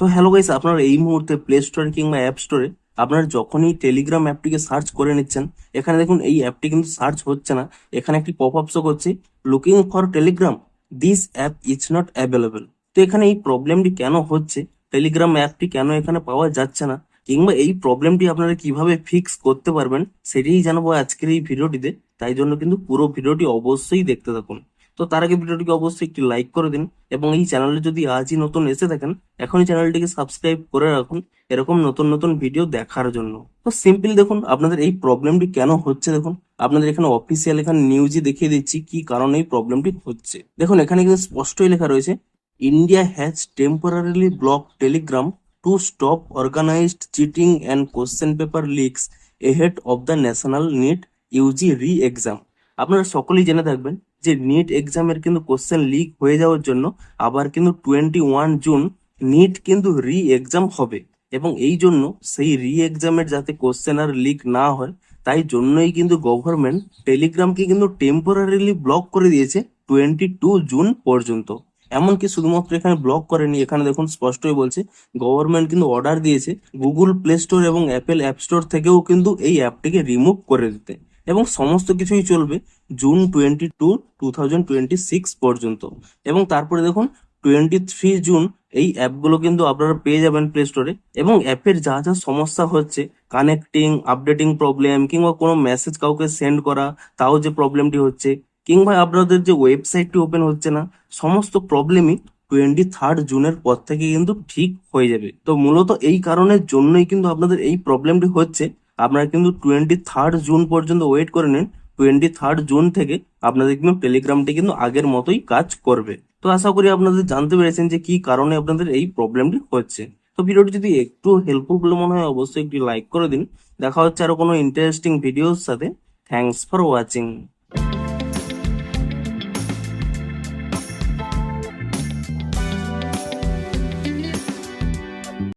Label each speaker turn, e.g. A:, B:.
A: তো hello guys, আপনারা এই মুহূর্তে প্লে স্টোরে কিংবা অ্যাপ স্টোরে আপনারা যখনই টেলিগ্রাম অ্যাপটিকে সার্চ করে নিচ্ছেন, এখানে দেখুন এই অ্যাপটি কিন্তু সার্চ হচ্ছে না। এখানে একটি পপ আপ শো করছে, looking for Telegram, this app is not available. তো এখানে এই প্রবলেমটি কেন হচ্ছে, টেলিগ্রাম অ্যাপটি কেন এখানে পাওয়া যাচ্ছে না, কিংবা এই প্রবলেমটি আপনারা কিভাবে ফিক্স করতে পারবেন, সেটাই জানাবো আজকের এই ভিডিওটিতে। তাই জন্য কিন্তু পুরো ভিডিওটি অবশ্যই দেখতে থাকুন। তো তার আগে ভিডিওটিকে অবশ্যই একটি লাইক করে দিন, এবং এই চ্যানেলে যদি আজই নতুন এসে থাকেন, এখনই চ্যানেলটিকে সাবস্ক্রাইব করে রাখুন এরকম নতুন নতুন ভিডিও দেখার জন্য। তো সিম্পল দেখুন আপনাদের এই প্রবলেমটি কেন হচ্ছে। দেখুন আপনাদের এখানে অফিসিয়াল এখানে নিউজই দেখিয়ে দিচ্ছি কি কারণে এই প্রবলেমটি হচ্ছে। দেখুন এখানে কিন্তু স্পষ্টই লেখা রয়েছে, India has temporarily blocked Telegram to stop organised cheating and question paper leaks ahead of the national NEET UG re exam. আপনারা সকলেই জেনে থাকবেন যে নিট এক্সামের কিন্তু কোশ্চেন লিক হয়ে যাওয়ার জন্য আবার কিন্তু 21 জুন নিট কিন্তু রি এক্সাম হবে, এবং এই জন্য সেই রি এক্সামের যাতে কোশ্চেন আর লিক না হয়, তাই জন্যই কিন্তু গভর্নমেন্ট টেলিগ্রামকে কিন্তু টেম্পোরারিলি ব্লক করে দিয়েছে 22 জুন পর্যন্ত। এমনকি শুধুমাত্র এখানে ব্লক করেনি, এখানে দেখুন স্পষ্টই বলছে গভর্নমেন্ট কিন্তু অর্ডার দিয়েছে গুগল প্লে স্টোর এবং অ্যাপেল অ্যাপ স্টোর থেকেও কিন্তু এই অ্যাপটিকে রিমুভ করে দিতে, এবং সমস্ত কিছুই চলবে June 22, 2026 পর্যন্ত। এবং তারপরে দেখুন 23 জুন এই অ্যাপগুলো কিন্তু আপনারা পেয়ে যাবেন প্লে স্টোরে, এবং অ্যাপের যা যা সমস্যা হচ্ছে, কানেক্টিং, আপডেটিং প্রবলেম, কিংবা কোনো মেসেজ কাউকে সেন্ড করা তাও যে প্রবলেমটি হচ্ছে, কিংবা আপনাদের যে ওয়েবসাইটটি ওপেন হচ্ছে না, সমস্ত প্রবলেমই 23 জুনের পর থেকে কিন্তু ঠিক হয়ে যাবে। তো মূলত এই কারণের জন্যই কিন্তু আপনাদের এই প্রবলেমটি হচ্ছে। আপনারা কিন্তু 23 জুন পর্যন্ত ওয়েট করে নিন, 23 জুন থেকে আপনাদের কিন্তু টেলিগ্রামটি কিন্তু আগের মতোই কাজ করবে। তো আশা করি আপনাদের জানতে পেরেছেন যে কি কারণে আপনাদের এই প্রবলেমটি হচ্ছে। তো ভিডিওটি যদি একটু হেল্পফুল বলে মনে হয় অবশ্যই একটি লাইক করে দিন। দেখা হচ্ছে আরো কোনো ইন্টারেস্টিং ভিডিওর সাথে। Thanks for watching.